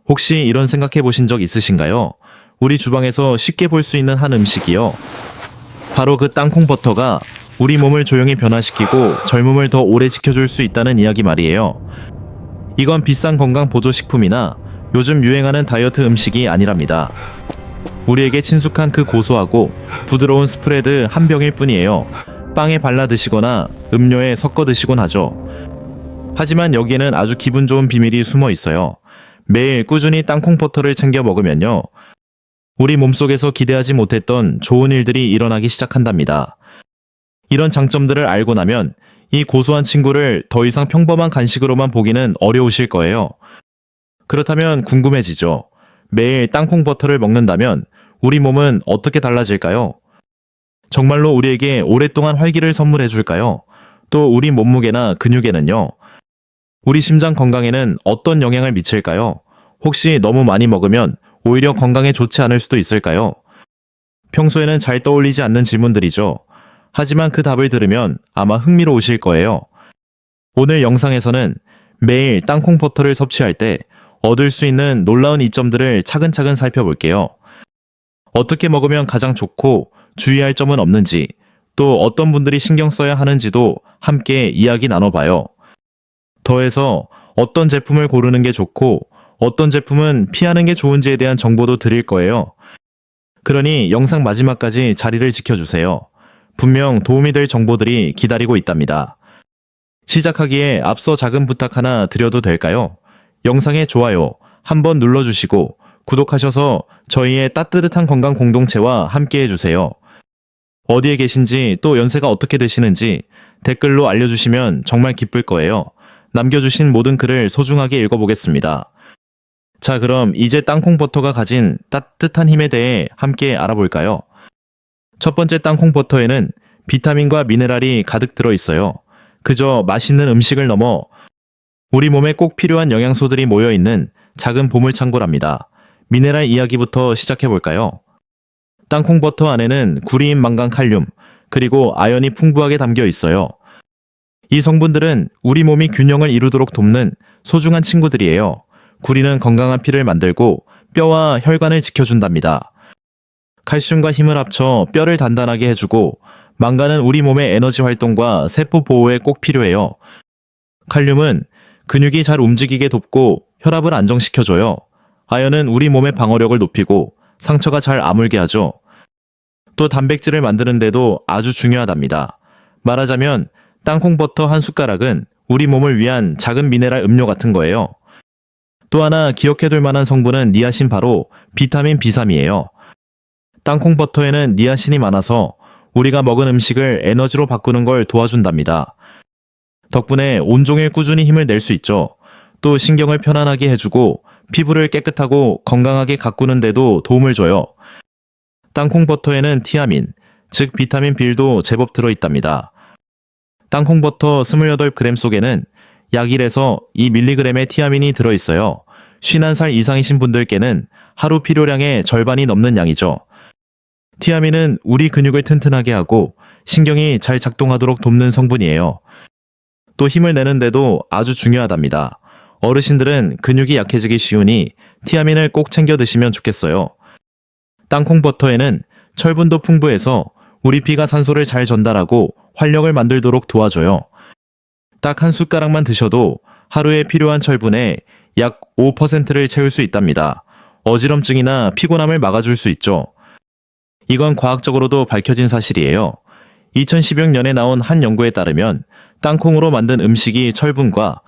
혹시 이런 생각해 보신 적 있으신가요? 우리 주방에서 쉽게 볼 수 있는 한 음식이요. 바로 그 땅콩 버터가 우리 몸을 조용히 변화시키고 젊음을 더 오래 지켜줄 수 있다는 이야기 말이에요. 이건 비싼 건강 보조식품이나 요즘 유행하는 다이어트 음식이 아니랍니다. 우리에게 친숙한 그 고소하고 부드러운 스프레드 한 병일 뿐이에요. 빵에 발라 드시거나 음료에 섞어 드시곤 하죠. 하지만 여기에는 아주 기분 좋은 비밀이 숨어 있어요. 매일 꾸준히 땅콩 버터를 챙겨 먹으면요, 우리 몸속에서 기대하지 못했던 좋은 일들이 일어나기 시작한답니다. 이런 장점들을 알고 나면 이 고소한 친구를 더 이상 평범한 간식으로만 보기는 어려우실 거예요. 그렇다면 궁금해지죠. 매일 땅콩 버터를 먹는다면 우리 몸은 어떻게 달라질까요? 정말로 우리에게 오랫동안 활기를 선물해 줄까요? 또 우리 몸무게나 근육에는요, 우리 심장 건강에는 어떤 영향을 미칠까요? 혹시 너무 많이 먹으면 오히려 건강에 좋지 않을 수도 있을까요? 평소에는 잘 떠올리지 않는 질문들이죠. 하지만 그 답을 들으면 아마 흥미로우실 거예요. 오늘 영상에서는 매일 땅콩 버터를 섭취할 때 얻을 수 있는 놀라운 이점들을 차근차근 살펴볼게요. 어떻게 먹으면 가장 좋고 주의할 점은 없는지, 또 어떤 분들이 신경 써야 하는지도 함께 이야기 나눠봐요. 더해서 어떤 제품을 고르는 게 좋고 어떤 제품은 피하는 게 좋은지에 대한 정보도 드릴 거예요. 그러니 영상 마지막까지 자리를 지켜주세요. 분명 도움이 될 정보들이 기다리고 있답니다. 시작하기에 앞서 작은 부탁 하나 드려도 될까요? 영상에 좋아요 한번 눌러주시고 구독하셔서 저희의 따뜻한 건강 공동체와 함께 해주세요. 어디에 계신지 또 연세가 어떻게 되시는지 댓글로 알려주시면 정말 기쁠 거예요. 남겨주신 모든 글을 소중하게 읽어보겠습니다. 자, 그럼 이제 땅콩 버터가 가진 따뜻한 힘에 대해 함께 알아볼까요? 첫 번째, 땅콩 버터에는 비타민과 미네랄이 가득 들어있어요. 그저 맛있는 음식을 넘어 우리 몸에 꼭 필요한 영양소들이 모여있는 작은 보물창고랍니다. 미네랄 이야기부터 시작해볼까요? 땅콩 버터 안에는 구리인 망간, 칼륨, 그리고 아연이 풍부하게 담겨 있어요. 이 성분들은 우리 몸이 균형을 이루도록 돕는 소중한 친구들이에요. 구리는 건강한 피를 만들고 뼈와 혈관을 지켜준답니다. 칼슘과 힘을 합쳐 뼈를 단단하게 해주고, 망간은 우리 몸의 에너지 활동과 세포 보호에 꼭 필요해요. 칼륨은 근육이 잘 움직이게 돕고 혈압을 안정시켜줘요. 아연은 우리 몸의 방어력을 높이고 상처가 잘 아물게 하죠. 또 단백질을 만드는데도 아주 중요하답니다. 말하자면 땅콩 버터 한 숟가락은 우리 몸을 위한 작은 미네랄 음료 같은 거예요. 또 하나 기억해둘 만한 성분은 니아신, 바로 비타민 B3이에요. 땅콩 버터에는 니아신이 많아서 우리가 먹은 음식을 에너지로 바꾸는 걸 도와준답니다. 덕분에 온종일 꾸준히 힘을 낼 수 있죠. 또 신경을 편안하게 해주고 피부를 깨끗하고 건강하게 가꾸는 데도 도움을 줘요. 땅콩 버터에는 티아민, 즉 비타민 B도 제법 들어있답니다. 땅콩 버터 28g 속에는 약 1에서 2mg의 티아민이 들어있어요. 51살 이상이신 분들께는 하루 필요량의 절반이 넘는 양이죠. 티아민은 우리 근육을 튼튼하게 하고 신경이 잘 작동하도록 돕는 성분이에요. 또 힘을 내는데도 아주 중요하답니다. 어르신들은 근육이 약해지기 쉬우니 티아민을 꼭 챙겨 드시면 좋겠어요. 땅콩 버터에는 철분도 풍부해서 우리 피가 산소를 잘 전달하고 활력을 만들도록 도와줘요. 딱 한 숟가락만 드셔도 하루에 필요한 철분의 약 5%를 채울 수 있답니다. 어지럼증이나 피곤함을 막아줄 수 있죠. 이건 과학적으로도 밝혀진 사실이에요. 2016년에 나온 한 연구에 따르면 땅콩으로 만든 음식이 철분과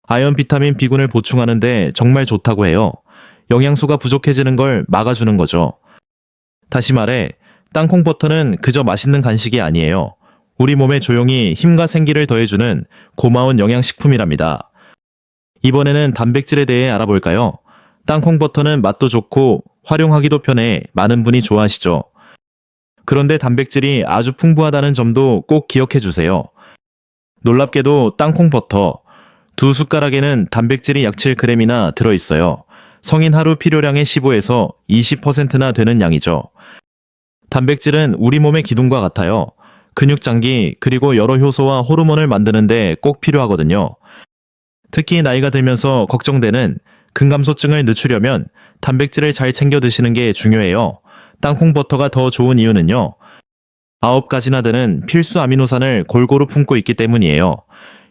아연, 비타민, B군을 보충하는 데 정말 좋다고 해요. 영양소가 부족해지는 걸 막아주는 거죠. 다시 말해, 땅콩 버터는 그저 맛있는 간식이 아니에요. 우리 몸에 조용히 힘과 생기를 더해주는 고마운 영양식품이랍니다. 이번에는 단백질에 대해 알아볼까요? 땅콩 버터는 맛도 좋고 활용하기도 편해 많은 분이 좋아하시죠. 그런데 단백질이 아주 풍부하다는 점도 꼭 기억해 주세요. 놀랍게도 땅콩 버터 2숟가락에는 단백질이 약 7g이나 들어있어요. 성인 하루 필요량의 15에서 20%나 되는 양이죠. 단백질은 우리 몸의 기둥과 같아요. 근육 장기, 그리고 여러 효소와 호르몬을 만드는데 꼭 필요하거든요. 특히 나이가 들면서 걱정되는 근감소증을 늦추려면 단백질을 잘 챙겨 드시는 게 중요해요. 땅콩 버터가 더 좋은 이유는요. 9가지나 되는 필수 아미노산을 골고루 품고 있기 때문이에요.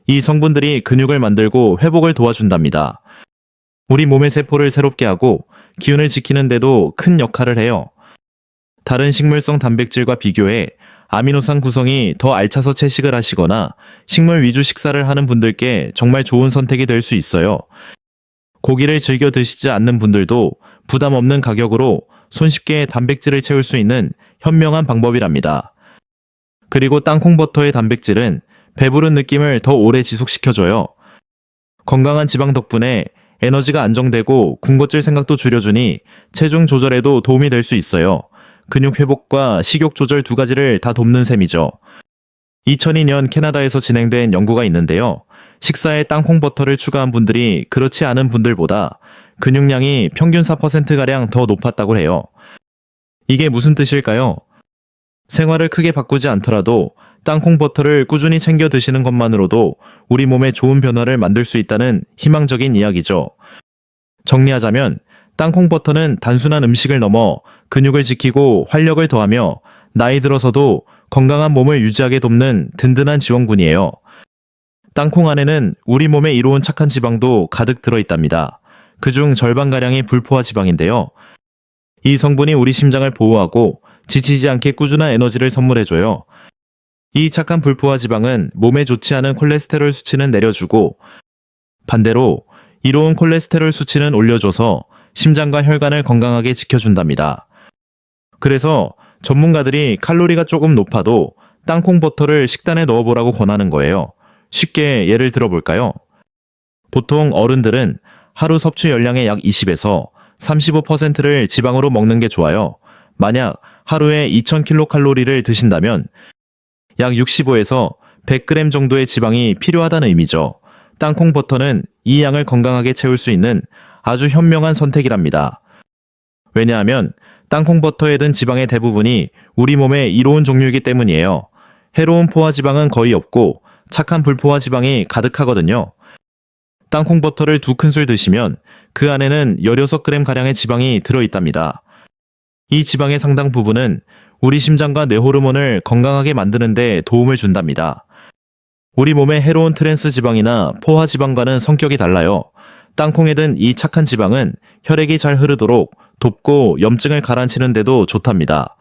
이 성분들이 근육을 만들고 회복을 도와준답니다. 우리 몸의 세포를 새롭게 하고 기운을 지키는 데도 큰 역할을 해요. 다른 식물성 단백질과 비교해 아미노산 구성이 더 알차서 채식을 하시거나 식물 위주 식사를 하는 분들께 정말 좋은 선택이 될 수 있어요. 고기를 즐겨 드시지 않는 분들도 부담 없는 가격으로 손쉽게 단백질을 채울 수 있는 현명한 방법이랍니다. 그리고 땅콩 버터의 단백질은 배부른 느낌을 더 오래 지속시켜줘요. 건강한 지방 덕분에 에너지가 안정되고 군것질 생각도 줄여주니 체중 조절에도 도움이 될 수 있어요. 근육 회복과 식욕 조절 2가지를 다 돕는 셈이죠. 2002년 캐나다에서 진행된 연구가 있는데요. 식사에 땅콩 버터를 추가한 분들이 그렇지 않은 분들보다 근육량이 평균 4%가량 더 높았다고 해요. 이게 무슨 뜻일까요? 생활을 크게 바꾸지 않더라도 땅콩 버터를 꾸준히 챙겨 드시는 것만으로도 우리 몸에 좋은 변화를 만들 수 있다는 희망적인 이야기죠. 정리하자면 땅콩 버터는 단순한 음식을 넘어 근육을 지키고 활력을 더하며 나이 들어서도 건강한 몸을 유지하게 돕는 든든한 지원군이에요. 땅콩 안에는 우리 몸에 이로운 착한 지방도 가득 들어있답니다. 그중 절반가량이 불포화 지방인데요. 이 성분이 우리 심장을 보호하고 지치지 않게 꾸준한 에너지를 선물해줘요. 이 착한 불포화 지방은 몸에 좋지 않은 콜레스테롤 수치는 내려주고 반대로 이로운 콜레스테롤 수치는 올려줘서 심장과 혈관을 건강하게 지켜준답니다. 그래서 전문가들이 칼로리가 조금 높아도 땅콩 버터를 식단에 넣어보라고 권하는 거예요. 쉽게 예를 들어볼까요? 보통 어른들은 하루 섭취 열량의 약 20에서 35%를 지방으로 먹는 게 좋아요. 만약 하루에 2000kcal를 드신다면 약 65에서 100g 정도의 지방이 필요하다는 의미죠. 땅콩 버터는 이 양을 건강하게 채울 수 있는 아주 현명한 선택이랍니다. 왜냐하면 땅콩 버터에 든 지방의 대부분이 우리 몸에 이로운 종류이기 때문이에요. 해로운 포화 지방은 거의 없고 착한 불포화 지방이 가득하거든요. 땅콩 버터를 2큰술 드시면 그 안에는 16g가량의 지방이 들어있답니다. 이 지방의 상당 부분은 우리 심장과 뇌 호르몬을 건강하게 만드는 데 도움을 준답니다. 우리 몸의 해로운 트랜스 지방이나 포화 지방과는 성격이 달라요. 땅콩에 든 이 착한 지방은 혈액이 잘 흐르도록 돕고 염증을 가라앉히는 데도 좋답니다.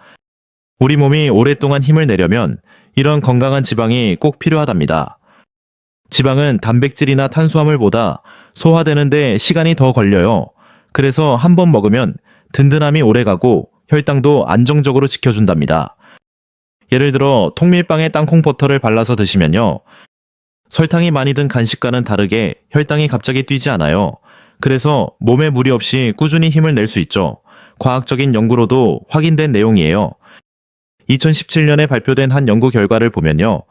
우리 몸이 오랫동안 힘을 내려면 이런 건강한 지방이 꼭 필요하답니다. 지방은 단백질이나 탄수화물보다 소화되는 데 시간이 더 걸려요. 그래서 한 번 먹으면 든든함이 오래가고 혈당도 안정적으로 지켜준답니다. 예를 들어 통밀빵에 땅콩 버터를 발라서 드시면요. 설탕이 많이 든 간식과는 다르게 혈당이 갑자기 뛰지 않아요. 그래서 몸에 무리 없이 꾸준히 힘을 낼 수 있죠. 과학적인 연구로도 확인된 내용이에요. 2017년에 발표된 한 연구 결과를 보면요.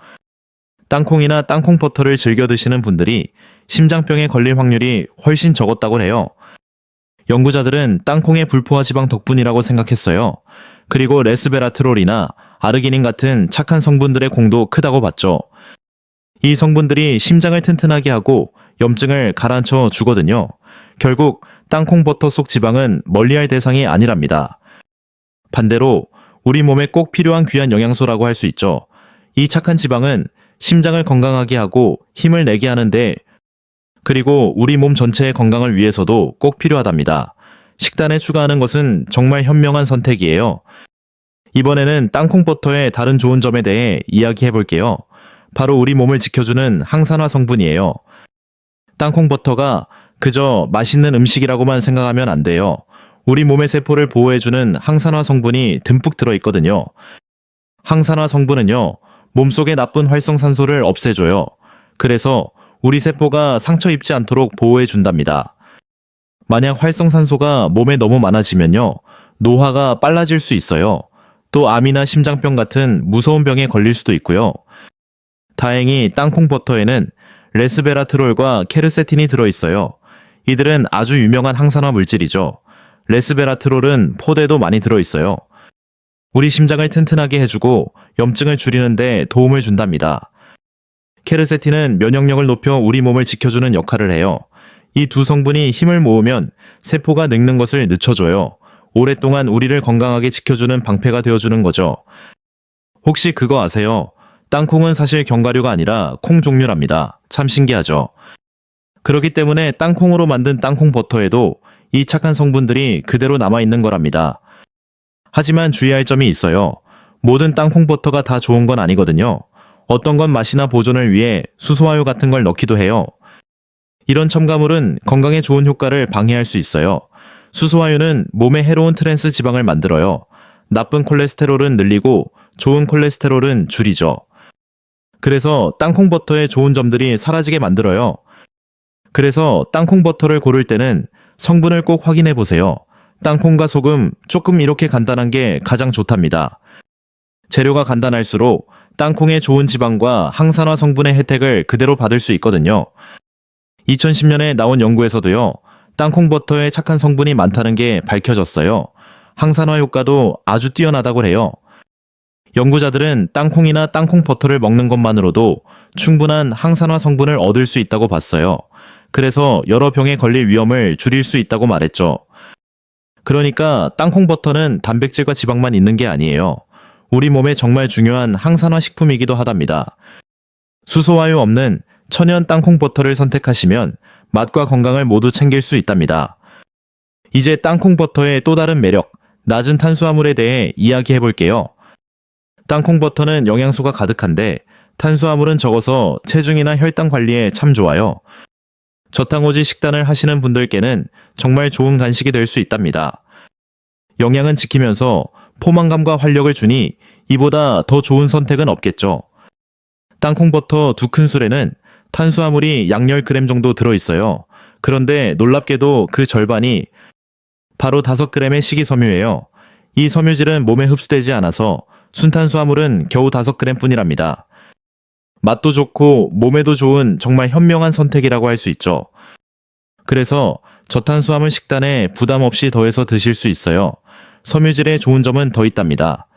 땅콩이나 땅콩 버터를 즐겨 드시는 분들이 심장병에 걸릴 확률이 훨씬 적었다고 해요. 연구자들은 땅콩의 불포화 지방 덕분이라고 생각했어요. 그리고 레스베라트롤이나 아르기닌 같은 착한 성분들의 공도 크다고 봤죠. 이 성분들이 심장을 튼튼하게 하고 염증을 가라앉혀 주거든요. 결국 땅콩 버터 속 지방은 멀리할 대상이 아니랍니다. 반대로 우리 몸에 꼭 필요한 귀한 영양소라고 할 수 있죠. 이 착한 지방은 심장을 건강하게 하고 힘을 내게 하는데 그리고 우리 몸 전체의 건강을 위해서도 꼭 필요하답니다. 식단에 추가하는 것은 정말 현명한 선택이에요. 이번에는 땅콩 버터의 다른 좋은 점에 대해 이야기해 볼게요. 바로 우리 몸을 지켜주는 항산화 성분이에요. 땅콩 버터가 그저 맛있는 음식이라고만 생각하면 안 돼요. 우리 몸의 세포를 보호해주는 항산화 성분이 듬뿍 들어있거든요. 항산화 성분은요, 몸속의 나쁜 활성산소를 없애줘요. 그래서 우리 세포가 상처 입지 않도록 보호해준답니다. 만약 활성산소가 몸에 너무 많아지면요, 노화가 빨라질 수 있어요. 또 암이나 심장병 같은 무서운 병에 걸릴 수도 있고요. 다행히 땅콩 버터에는 레스베라트롤과 케르세틴이 들어있어요. 이들은 아주 유명한 항산화 물질이죠. 레스베라트롤은 포대도 많이 들어있어요. 우리 심장을 튼튼하게 해주고 염증을 줄이는 데 도움을 준답니다. 케르세틴은 면역력을 높여 우리 몸을 지켜주는 역할을 해요. 이 두 성분이 힘을 모으면 세포가 늙는 것을 늦춰줘요. 오랫동안 우리를 건강하게 지켜주는 방패가 되어주는 거죠. 혹시 그거 아세요? 땅콩은 사실 견과류가 아니라 콩 종류랍니다. 참 신기하죠? 그렇기 때문에 땅콩으로 만든 땅콩 버터에도 이 착한 성분들이 그대로 남아있는 거랍니다. 하지만 주의할 점이 있어요. 모든 땅콩 버터가 다 좋은 건 아니거든요. 어떤 건 맛이나 보존을 위해 수소화유 같은 걸 넣기도 해요. 이런 첨가물은 건강에 좋은 효과를 방해할 수 있어요. 수소화유는 몸에 해로운 트랜스 지방을 만들어요. 나쁜 콜레스테롤은 늘리고 좋은 콜레스테롤은 줄이죠. 그래서 땅콩 버터의 좋은 점들이 사라지게 만들어요. 그래서 땅콩 버터를 고를 때는 성분을 꼭 확인해 보세요. 땅콩과 소금, 조금 이렇게 간단한 게 가장 좋답니다. 재료가 간단할수록 땅콩의 좋은 지방과 항산화 성분의 혜택을 그대로 받을 수 있거든요. 2010년에 나온 연구에서도요, 땅콩 버터에 착한 성분이 많다는 게 밝혀졌어요. 항산화 효과도 아주 뛰어나다고 해요. 연구자들은 땅콩이나 땅콩 버터를 먹는 것만으로도 충분한 항산화 성분을 얻을 수 있다고 봤어요. 그래서 여러 병에 걸릴 위험을 줄일 수 있다고 말했죠. 그러니까 땅콩 버터는 단백질과 지방만 있는 게 아니에요. 우리 몸에 정말 중요한 항산화 식품이기도 하답니다. 수소화유 없는 천연 땅콩 버터를 선택하시면 맛과 건강을 모두 챙길 수 있답니다. 이제 땅콩 버터의 또 다른 매력, 낮은 탄수화물에 대해 이야기해 볼게요. 땅콩 버터는 영양소가 가득한데 탄수화물은 적어서 체중이나 혈당 관리에 참 좋아요. 저탄고지 식단을 하시는 분들께는 정말 좋은 간식이 될 수 있답니다. 영양은 지키면서 포만감과 활력을 주니 이보다 더 좋은 선택은 없겠죠. 땅콩 버터 2큰술에는 탄수화물이 약 10g 정도 들어있어요. 그런데 놀랍게도 그 절반이 바로 5g의 식이섬유예요. 이 섬유질은 몸에 흡수되지 않아서 순탄수화물은 겨우 5g 뿐이랍니다. 맛도 좋고 몸에도 좋은 정말 현명한 선택이라고 할 수 있죠. 그래서 저탄수화물 식단에 부담 없이 더해서 드실 수 있어요. 섬유질의 좋은 점은 더 있답니다.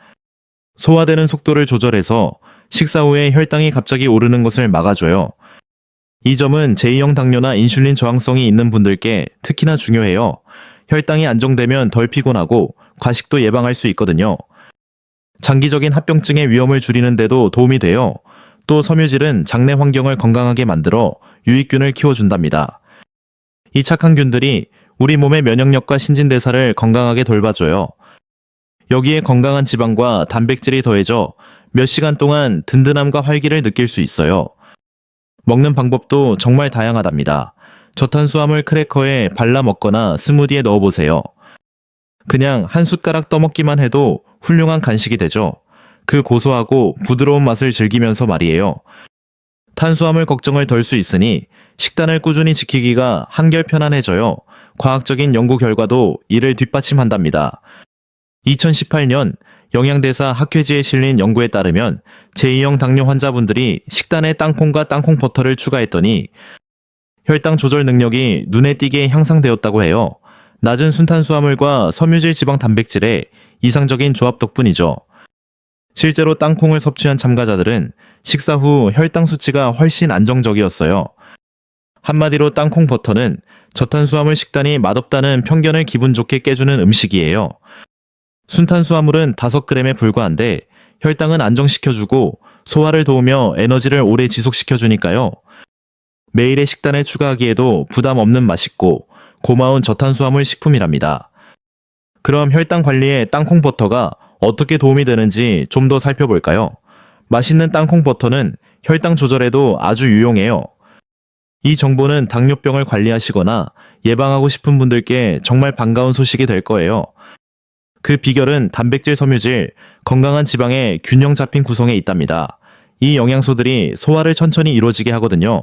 소화되는 속도를 조절해서 식사 후에 혈당이 갑자기 오르는 것을 막아줘요. 이 점은 제2형 당뇨나 인슐린 저항성이 있는 분들께 특히나 중요해요. 혈당이 안정되면 덜 피곤하고 과식도 예방할 수 있거든요. 장기적인 합병증의 위험을 줄이는 데도 도움이 돼요. 또 섬유질은 장내 환경을 건강하게 만들어 유익균을 키워준답니다. 이 착한 균들이 우리 몸의 면역력과 신진대사를 건강하게 돌봐줘요. 여기에 건강한 지방과 단백질이 더해져 몇 시간 동안 든든함과 활기를 느낄 수 있어요. 먹는 방법도 정말 다양하답니다. 저탄수화물 크래커에 발라 먹거나 스무디에 넣어보세요. 그냥 한 숟가락 떠먹기만 해도 훌륭한 간식이 되죠. 그 고소하고 부드러운 맛을 즐기면서 말이에요. 탄수화물 걱정을 덜 수 있으니 식단을 꾸준히 지키기가 한결 편안해져요. 과학적인 연구 결과도 이를 뒷받침한답니다. 2018년 영양대사 학회지에 실린 연구에 따르면 제2형 당뇨 환자분들이 식단에 땅콩과 땅콩 버터를 추가했더니 혈당 조절 능력이 눈에 띄게 향상되었다고 해요. 낮은 순탄수화물과 섬유질 지방 단백질의 이상적인 조합 덕분이죠. 실제로 땅콩을 섭취한 참가자들은 식사 후 혈당 수치가 훨씬 안정적이었어요. 한마디로 땅콩 버터는 저탄수화물 식단이 맛없다는 편견을 기분 좋게 깨주는 음식이에요. 순탄수화물은 5g에 불과한데 혈당은 안정시켜주고 소화를 도우며 에너지를 오래 지속시켜주니까요. 매일의 식단에 추가하기에도 부담 없는 맛있고 고마운 저탄수화물 식품이랍니다. 그럼 혈당 관리에 땅콩 버터가 어떻게 도움이 되는지 좀 더 살펴볼까요? 맛있는 땅콩 버터는 혈당 조절에도 아주 유용해요. 이 정보는 당뇨병을 관리하시거나 예방하고 싶은 분들께 정말 반가운 소식이 될 거예요. 그 비결은 단백질, 섬유질, 건강한 지방의 균형 잡힌 구성에 있답니다. 이 영양소들이 소화를 천천히 이루어지게 하거든요.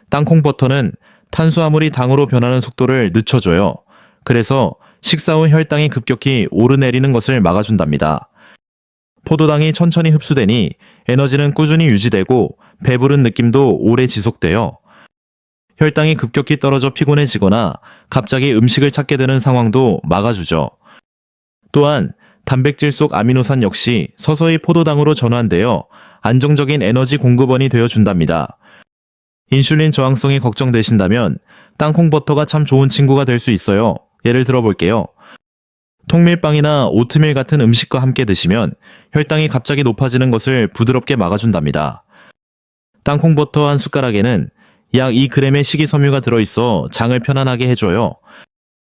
땅콩 버터는 탄수화물이 당으로 변하는 속도를 늦춰줘요. 그래서 식사 후 혈당이 급격히 오르내리는 것을 막아준답니다. 포도당이 천천히 흡수되니 에너지는 꾸준히 유지되고 배부른 느낌도 오래 지속돼요. 혈당이 급격히 떨어져 피곤해지거나 갑자기 음식을 찾게 되는 상황도 막아주죠. 또한 단백질 속 아미노산 역시 서서히 포도당으로 전환되어 안정적인 에너지 공급원이 되어준답니다. 인슐린 저항성이 걱정되신다면 땅콩 버터가 참 좋은 친구가 될 수 있어요. 예를 들어 볼게요. 통밀빵이나 오트밀 같은 음식과 함께 드시면 혈당이 갑자기 높아지는 것을 부드럽게 막아준답니다. 땅콩 버터 한 숟가락에는 약 2g의 식이섬유가 들어있어 장을 편안하게 해줘요.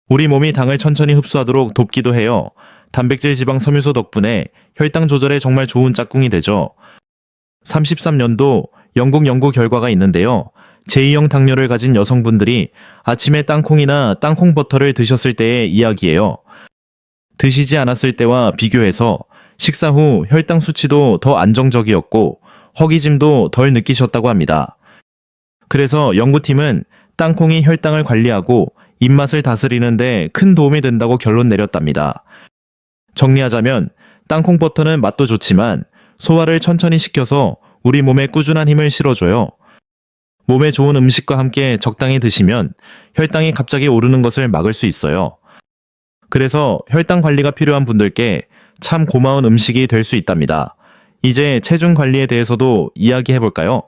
우리 몸이 당을 천천히 흡수하도록 돕기도 해요. 단백질 지방 섬유소 덕분에 혈당 조절에 정말 좋은 짝꿍이 되죠. 33년도 영국 연구 결과가 있는데요. 제2형 당뇨를 가진 여성분들이 아침에 땅콩이나 땅콩 버터를 드셨을 때의 이야기예요. 드시지 않았을 때와 비교해서 식사 후 혈당 수치도 더 안정적이었고 허기짐도 덜 느끼셨다고 합니다. 그래서 연구팀은 땅콩이 혈당을 관리하고 입맛을 다스리는 데 큰 도움이 된다고 결론 내렸답니다. 정리하자면 땅콩 버터는 맛도 좋지만 소화를 천천히 시켜서 우리 몸에 꾸준한 힘을 실어줘요. 몸에 좋은 음식과 함께 적당히 드시면 혈당이 갑자기 오르는 것을 막을 수 있어요. 그래서 혈당 관리가 필요한 분들께 참 고마운 음식이 될 수 있답니다. 이제 체중 관리에 대해서도 이야기해 볼까요?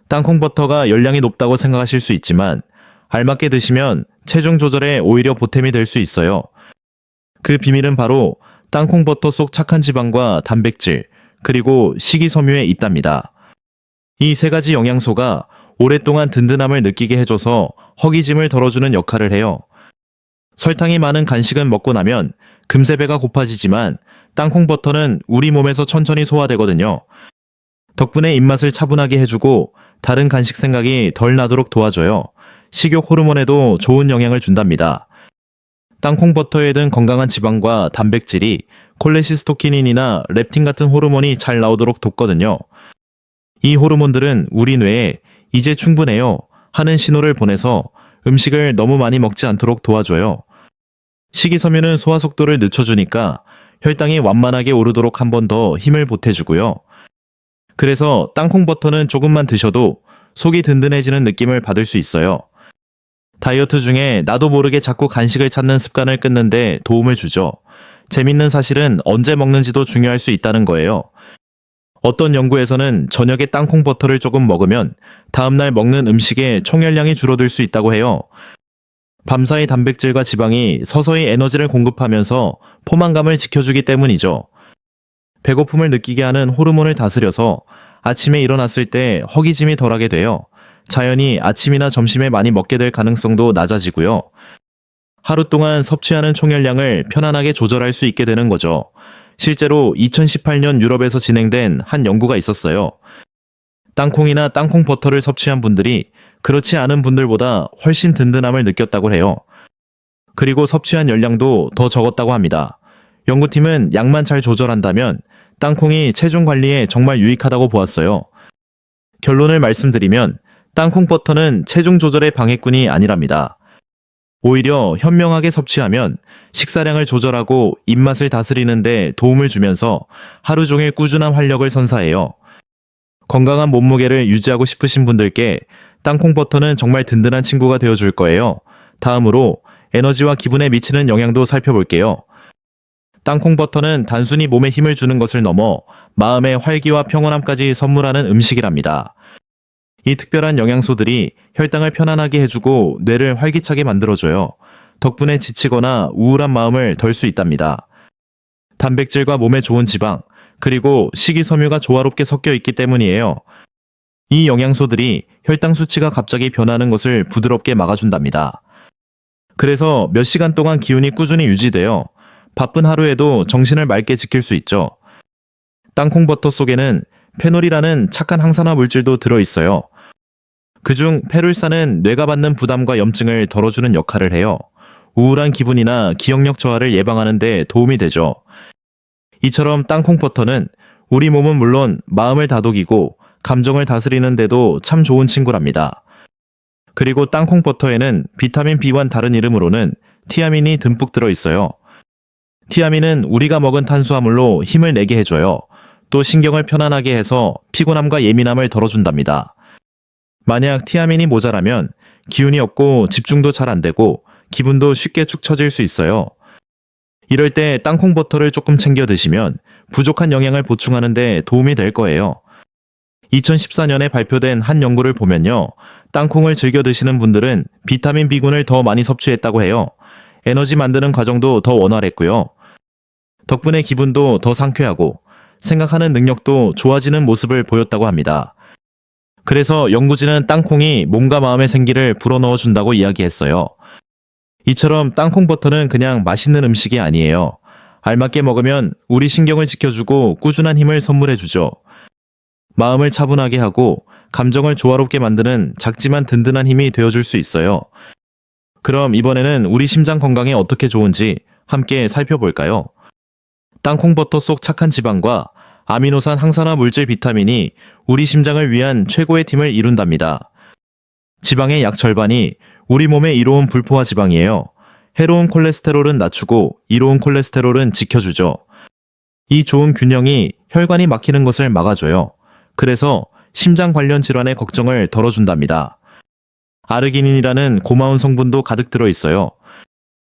땅콩 버터가 열량이 높다고 생각하실 수 있지만 알맞게 드시면 체중 조절에 오히려 보탬이 될 수 있어요. 그 비밀은 바로 땅콩 버터 속 착한 지방과 단백질, 그리고 식이섬유에 있답니다. 이 세 가지 영양소가 오랫동안 든든함을 느끼게 해줘서 허기짐을 덜어주는 역할을 해요. 설탕이 많은 간식은 먹고 나면 금세 배가 고파지지만 땅콩 버터는 우리 몸에서 천천히 소화되거든요. 덕분에 입맛을 차분하게 해주고 다른 간식 생각이 덜 나도록 도와줘요. 식욕 호르몬에도 좋은 영향을 준답니다. 땅콩 버터에 든 건강한 지방과 단백질이 콜레시스토키닌이나 렙틴 같은 호르몬이 잘 나오도록 돕거든요. 이 호르몬들은 우리 뇌에 이제 충분해요 하는 신호를 보내서 음식을 너무 많이 먹지 않도록 도와줘요. 식이섬유는 소화 속도를 늦춰주니까 혈당이 완만하게 오르도록 한 번 더 힘을 보태주고요. 그래서 땅콩 버터는 조금만 드셔도 속이 든든해지는 느낌을 받을 수 있어요. 다이어트 중에 나도 모르게 자꾸 간식을 찾는 습관을 끊는데 도움을 주죠. 재밌는 사실은 언제 먹는지도 중요할 수 있다는 거예요. 어떤 연구에서는 저녁에 땅콩 버터를 조금 먹으면 다음날 먹는 음식의 총열량이 줄어들 수 있다고 해요. 밤사이 단백질과 지방이 서서히 에너지를 공급하면서 포만감을 지켜주기 때문이죠. 배고픔을 느끼게 하는 호르몬을 다스려서 아침에 일어났을 때 허기짐이 덜하게 돼요. 자연히 아침이나 점심에 많이 먹게 될 가능성도 낮아지고요. 하루 동안 섭취하는 총열량을 편안하게 조절할 수 있게 되는 거죠. 실제로 2018년 유럽에서 진행된 한 연구가 있었어요. 땅콩이나 땅콩 버터를 섭취한 분들이 그렇지 않은 분들보다 훨씬 든든함을 느꼈다고 해요. 그리고 섭취한 열량도 더 적었다고 합니다. 연구팀은 양만 잘 조절한다면 땅콩이 체중 관리에 정말 유익하다고 보았어요. 결론을 말씀드리면 땅콩 버터는 체중 조절의 방해꾼이 아니랍니다. 오히려 현명하게 섭취하면 식사량을 조절하고 입맛을 다스리는 데 도움을 주면서 하루 종일 꾸준한 활력을 선사해요. 건강한 몸무게를 유지하고 싶으신 분들께 땅콩 버터는 정말 든든한 친구가 되어줄 거예요. 다음으로 에너지와 기분에 미치는 영향도 살펴볼게요. 땅콩 버터는 단순히 몸에 힘을 주는 것을 넘어 마음의 활기와 평온함까지 선물하는 음식이랍니다. 이 특별한 영양소들이 혈당을 편안하게 해주고 뇌를 활기차게 만들어줘요. 덕분에 지치거나 우울한 마음을 덜 수 있답니다. 단백질과 몸에 좋은 지방, 그리고 식이섬유가 조화롭게 섞여 있기 때문이에요. 이 영양소들이 혈당 수치가 갑자기 변하는 것을 부드럽게 막아준답니다. 그래서 몇 시간 동안 기운이 꾸준히 유지되어 바쁜 하루에도 정신을 맑게 지킬 수 있죠. 땅콩 버터 속에는 페놀이라는 착한 항산화 물질도 들어있어요. 그중 페룰산은 뇌가 받는 부담과 염증을 덜어주는 역할을 해요. 우울한 기분이나 기억력 저하를 예방하는 데 도움이 되죠. 이처럼 땅콩 버터는 우리 몸은 물론 마음을 다독이고 감정을 다스리는 데도 참 좋은 친구랍니다. 그리고 땅콩 버터에는 비타민 B와 다른 이름으로는 티아민이 듬뿍 들어있어요. 티아민은 우리가 먹은 탄수화물로 힘을 내게 해줘요. 또 신경을 편안하게 해서 피곤함과 예민함을 덜어준답니다. 만약 티아민이 모자라면 기운이 없고 집중도 잘 안 되고 기분도 쉽게 축 처질 수 있어요. 이럴 때 땅콩 버터를 조금 챙겨 드시면 부족한 영양을 보충하는 데 도움이 될 거예요. 2014년에 발표된 한 연구를 보면요. 땅콩을 즐겨 드시는 분들은 비타민 B군을 더 많이 섭취했다고 해요. 에너지 만드는 과정도 더 원활했고요. 덕분에 기분도 더 상쾌하고 생각하는 능력도 좋아지는 모습을 보였다고 합니다. 그래서 연구진은 땅콩이 몸과 마음의 생기를 불어넣어 준다고 이야기했어요. 이처럼 땅콩 버터는 그냥 맛있는 음식이 아니에요. 알맞게 먹으면 우리 신경을 지켜주고 꾸준한 힘을 선물해주죠. 마음을 차분하게 하고 감정을 조화롭게 만드는 작지만 든든한 힘이 되어줄 수 있어요. 그럼 이번에는 우리 심장 건강에 어떻게 좋은지 함께 살펴볼까요? 땅콩 버터 속 착한 지방과 아미노산 항산화 물질 비타민이 우리 심장을 위한 최고의 팀을 이룬답니다. 지방의 약 절반이 우리 몸에 이로운 불포화 지방이에요. 해로운 콜레스테롤은 낮추고 이로운 콜레스테롤은 지켜주죠. 이 좋은 균형이 혈관이 막히는 것을 막아줘요. 그래서 심장 관련 질환의 걱정을 덜어준답니다. 아르기닌이라는 고마운 성분도 가득 들어있어요.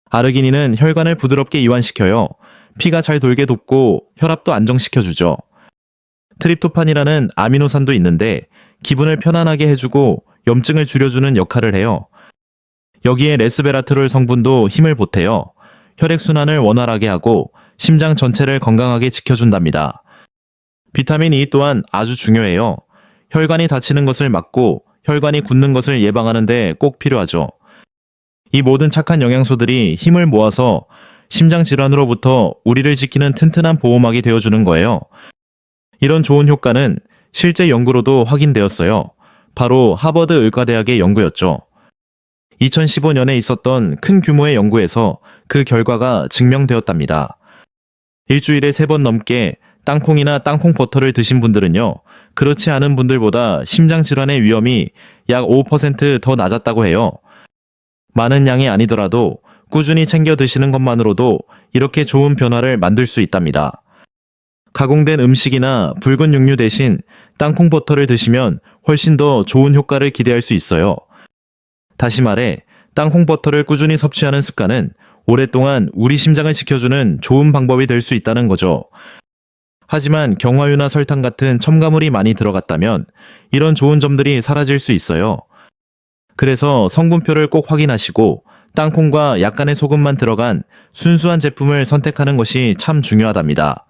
아르기닌은 혈관을 부드럽게 이완시켜요. 피가 잘 돌게 돕고 혈압도 안정시켜주죠. 트립토판이라는 아미노산도 있는데 기분을 편안하게 해주고 염증을 줄여주는 역할을 해요. 여기에 레스베라트롤 성분도 힘을 보태요. 혈액순환을 원활하게 하고 심장 전체를 건강하게 지켜준답니다. 비타민 E 또한 아주 중요해요. 혈관이 다치는 것을 막고 혈관이 굳는 것을 예방하는 데 꼭 필요하죠. 이 모든 착한 영양소들이 힘을 모아서 심장 질환으로부터 우리를 지키는 튼튼한 보호막이 되어주는 거예요. 이런 좋은 효과는 실제 연구로도 확인되었어요. 바로 하버드 의과대학의 연구였죠. 2015년에 있었던 큰 규모의 연구에서 그 결과가 증명되었답니다. 일주일에 3번 넘게 땅콩이나 땅콩 버터를 드신 분들은요, 그렇지 않은 분들보다 심장질환의 위험이 약 5% 더 낮았다고 해요. 많은 양이 아니더라도 꾸준히 챙겨 드시는 것만으로도 이렇게 좋은 변화를 만들 수 있답니다. 가공된 음식이나 붉은 육류 대신 땅콩 버터를 드시면 훨씬 더 좋은 효과를 기대할 수 있어요. 다시 말해, 땅콩 버터를 꾸준히 섭취하는 습관은 오랫동안 우리 심장을 지켜주는 좋은 방법이 될 수 있다는 거죠. 하지만 경화유나 설탕 같은 첨가물이 많이 들어갔다면 이런 좋은 점들이 사라질 수 있어요. 그래서 성분표를 꼭 확인하시고 땅콩과 약간의 소금만 들어간 순수한 제품을 선택하는 것이 참 중요하답니다.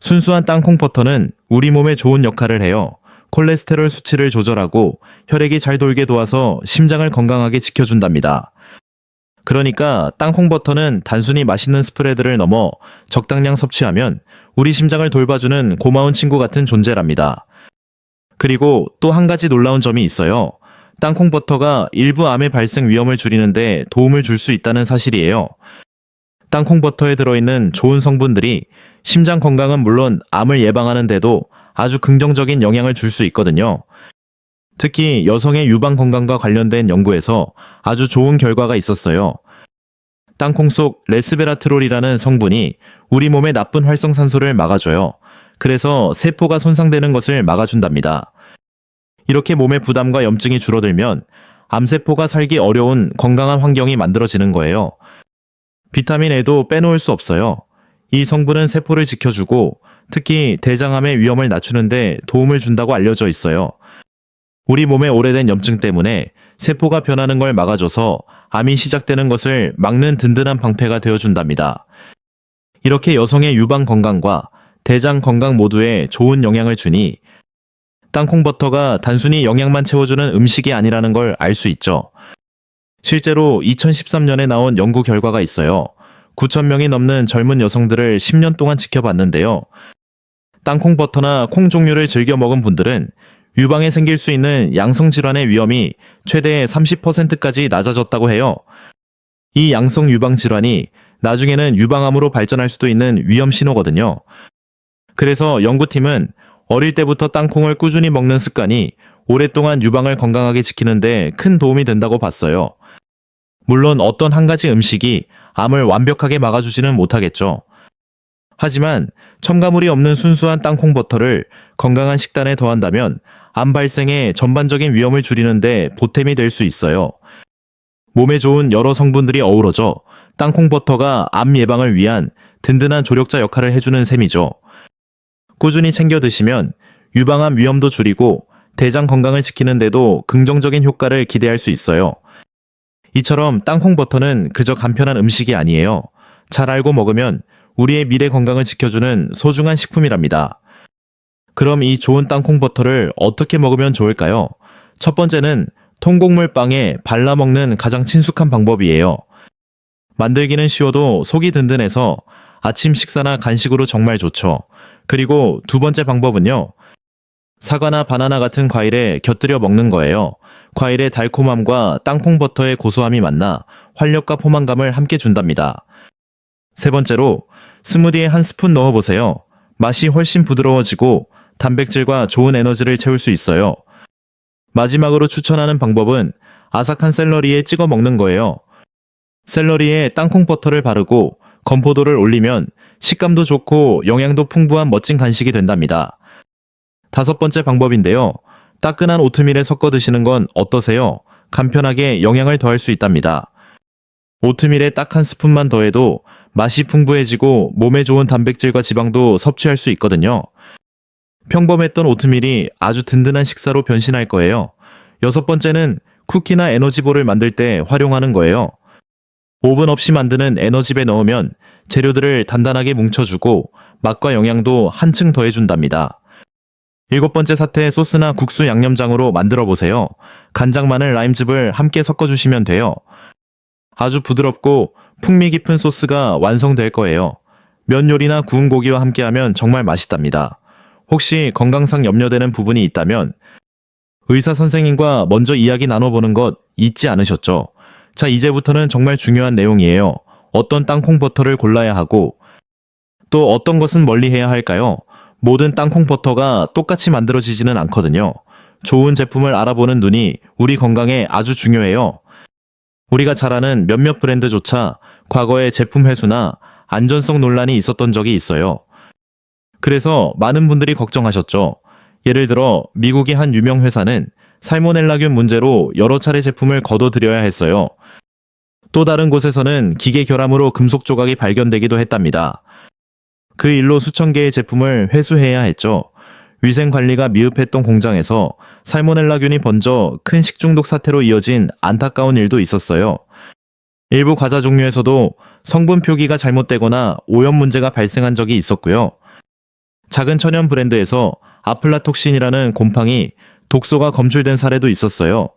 순수한 땅콩 버터는 우리 몸에 좋은 역할을 해요. 콜레스테롤 수치를 조절하고 혈액이 잘 돌게 도와서 심장을 건강하게 지켜준답니다. 그러니까 땅콩 버터는 단순히 맛있는 스프레드를 넘어 적당량 섭취하면 우리 심장을 돌봐주는 고마운 친구 같은 존재랍니다. 그리고 또 한 가지 놀라운 점이 있어요. 땅콩 버터가 일부 암의 발생 위험을 줄이는데 도움을 줄 수 있다는 사실이에요. 땅콩 버터에 들어있는 좋은 성분들이 심장 건강은 물론 암을 예방하는 데도 아주 긍정적인 영향을 줄 수 있거든요. 특히 여성의 유방 건강과 관련된 연구에서 아주 좋은 결과가 있었어요. 땅콩 속 레스베라트롤이라는 성분이 우리 몸의 나쁜 활성산소를 막아줘요. 그래서 세포가 손상되는 것을 막아준답니다. 이렇게 몸의 부담과 염증이 줄어들면 암세포가 살기 어려운 건강한 환경이 만들어지는 거예요. 비타민 A도 빼놓을 수 없어요. 이 성분은 세포를 지켜주고 특히 대장암의 위험을 낮추는 데 도움을 준다고 알려져 있어요. 우리 몸의 오래된 염증 때문에 세포가 변하는 걸 막아줘서 암이 시작되는 것을 막는 든든한 방패가 되어준답니다. 이렇게 여성의 유방 건강과 대장 건강 모두에 좋은 영향을 주니 땅콩 버터가 단순히 영양만 채워주는 음식이 아니라는 걸 알 수 있죠. 실제로 2013년에 나온 연구 결과가 있어요. 9,000명이 넘는 젊은 여성들을 10년 동안 지켜봤는데요. 땅콩 버터나 콩 종류를 즐겨 먹은 분들은 유방에 생길 수 있는 양성질환의 위험이 최대 30%까지 낮아졌다고 해요. 이 양성 유방 질환이 나중에는 유방암으로 발전할 수도 있는 위험 신호거든요. 그래서 연구팀은 어릴 때부터 땅콩을 꾸준히 먹는 습관이 오랫동안 유방을 건강하게 지키는 데 큰 도움이 된다고 봤어요. 물론 어떤 한 가지 음식이 암을 완벽하게 막아주지는 못하겠죠. 하지만 첨가물이 없는 순수한 땅콩 버터를 건강한 식단에 더한다면 암 발생의 전반적인 위험을 줄이는데 보탬이 될 수 있어요. 몸에 좋은 여러 성분들이 어우러져 땅콩 버터가 암 예방을 위한 든든한 조력자 역할을 해주는 셈이죠. 꾸준히 챙겨 드시면 유방암 위험도 줄이고 대장 건강을 지키는데도 긍정적인 효과를 기대할 수 있어요. 이처럼 땅콩 버터는 그저 간편한 음식이 아니에요. 잘 알고 먹으면 우리의 미래 건강을 지켜주는 소중한 식품이랍니다. 그럼 이 좋은 땅콩 버터를 어떻게 먹으면 좋을까요? 첫 번째는 통곡물 빵에 발라 먹는 가장 친숙한 방법이에요. 만들기는 쉬워도 속이 든든해서 아침 식사나 간식으로 정말 좋죠. 그리고 두 번째 방법은요. 사과나 바나나 같은 과일에 곁들여 먹는 거예요. 과일의 달콤함과 땅콩 버터의 고소함이 만나 활력과 포만감을 함께 준답니다. 세 번째로 스무디에 한 스푼 넣어보세요. 맛이 훨씬 부드러워지고 단백질과 좋은 에너지를 채울 수 있어요. 마지막으로 추천하는 방법은 아삭한 샐러리에 찍어 먹는 거예요. 샐러리에 땅콩 버터를 바르고 건포도를 올리면 식감도 좋고 영양도 풍부한 멋진 간식이 된답니다. 다섯 번째 방법인데요. 따끈한 오트밀에 섞어 드시는 건 어떠세요? 간편하게 영양을 더할 수 있답니다. 오트밀에 딱 한 스푼만 더해도 맛이 풍부해지고 몸에 좋은 단백질과 지방도 섭취할 수 있거든요. 평범했던 오트밀이 아주 든든한 식사로 변신할 거예요. 여섯 번째는 쿠키나 에너지볼을 만들 때 활용하는 거예요. 오븐 없이 만드는 에너지볼에 넣으면 재료들을 단단하게 뭉쳐주고 맛과 영양도 한층 더해준답니다. 일곱 번째 사태 소스나 국수 양념장으로 만들어 보세요. 간장, 마늘, 라임즙을 함께 섞어주시면 돼요. 아주 부드럽고 풍미 깊은 소스가 완성될 거예요. 면 요리나 구운 고기와 함께하면 정말 맛있답니다. 혹시 건강상 염려되는 부분이 있다면 의사 선생님과 먼저 이야기 나눠보는 것 잊지 않으셨죠? 자, 이제부터는 정말 중요한 내용이에요. 어떤 땅콩 버터를 골라야 하고 또 어떤 것은 멀리해야 할까요? 모든 땅콩 버터가 똑같이 만들어지지는 않거든요. 좋은 제품을 알아보는 눈이 우리 건강에 아주 중요해요. 우리가 잘 아는 몇몇 브랜드조차 과거에 제품 회수나 안전성 논란이 있었던 적이 있어요. 그래서 많은 분들이 걱정하셨죠. 예를 들어 미국의 한 유명 회사는 살모넬라균 문제로 여러 차례 제품을 거둬들여야 했어요. 또 다른 곳에서는 기계 결함으로 금속 조각이 발견되기도 했답니다. 그 일로 수천 개의 제품을 회수해야 했죠. 위생 관리가 미흡했던 공장에서 살모넬라균이 번져 큰 식중독 사태로 이어진 안타까운 일도 있었어요. 일부 과자 종류에서도 성분 표기가 잘못되거나 오염 문제가 발생한 적이 있었고요. 작은 천연 브랜드에서 아플라톡신이라는 곰팡이, 독소가 검출된 사례도 있었어요.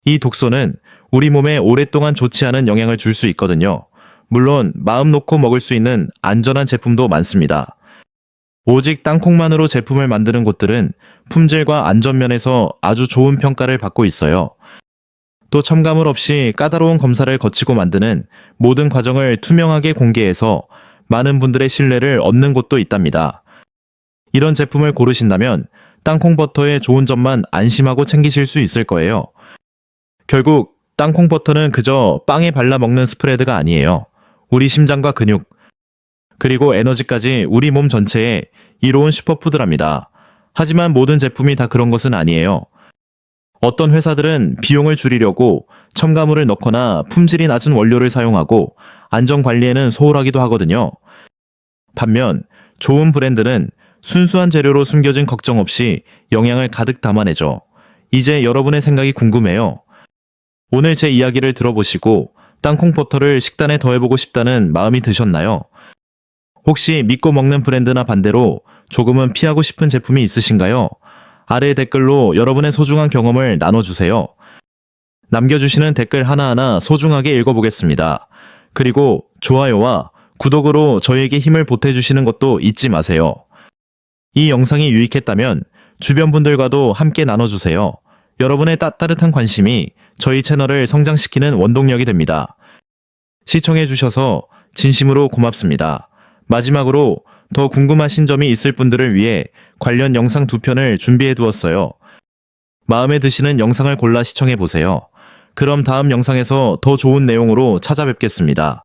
이 독소는 우리 몸에 오랫동안 좋지 않은 영향을 줄 수 있거든요. 물론 마음 놓고 먹을 수 있는 안전한 제품도 많습니다. 오직 땅콩만으로 제품을 만드는 곳들은 품질과 안전면에서 아주 좋은 평가를 받고 있어요. 또 첨가물 없이 까다로운 검사를 거치고 만드는 모든 과정을 투명하게 공개해서 많은 분들의 신뢰를 얻는 곳도 있답니다. 이런 제품을 고르신다면 땅콩 버터의 좋은 점만 안심하고 챙기실 수 있을 거예요. 결국 땅콩 버터는 그저 빵에 발라 먹는 스프레드가 아니에요. 우리 심장과 근육, 그리고 에너지까지 우리 몸 전체에 이로운 슈퍼푸드랍니다. 하지만 모든 제품이 다 그런 것은 아니에요. 어떤 회사들은 비용을 줄이려고 첨가물을 넣거나 품질이 낮은 원료를 사용하고 안전 관리에는 소홀하기도 하거든요. 반면 좋은 브랜드는 순수한 재료로 숨겨진 걱정 없이 영양을 가득 담아내죠. 이제 여러분의 생각이 궁금해요. 오늘 제 이야기를 들어보시고 땅콩 버터를 식단에 더해보고 싶다는 마음이 드셨나요? 혹시 믿고 먹는 브랜드나 반대로 조금은 피하고 싶은 제품이 있으신가요? 아래 댓글로 여러분의 소중한 경험을 나눠주세요. 남겨주시는 댓글 하나하나 소중하게 읽어보겠습니다. 그리고 좋아요와 구독으로 저에게 힘을 보태주시는 것도 잊지 마세요. 이 영상이 유익했다면 주변 분들과도 함께 나눠주세요. 여러분의 따뜻한 관심이 저희 채널을 성장시키는 원동력이 됩니다. 시청해주셔서 진심으로 고맙습니다. 마지막으로 더 궁금하신 점이 있을 분들을 위해 관련 영상 2편을 준비해 두었어요. 마음에 드시는 영상을 골라 시청해보세요. 그럼 다음 영상에서 더 좋은 내용으로 찾아뵙겠습니다.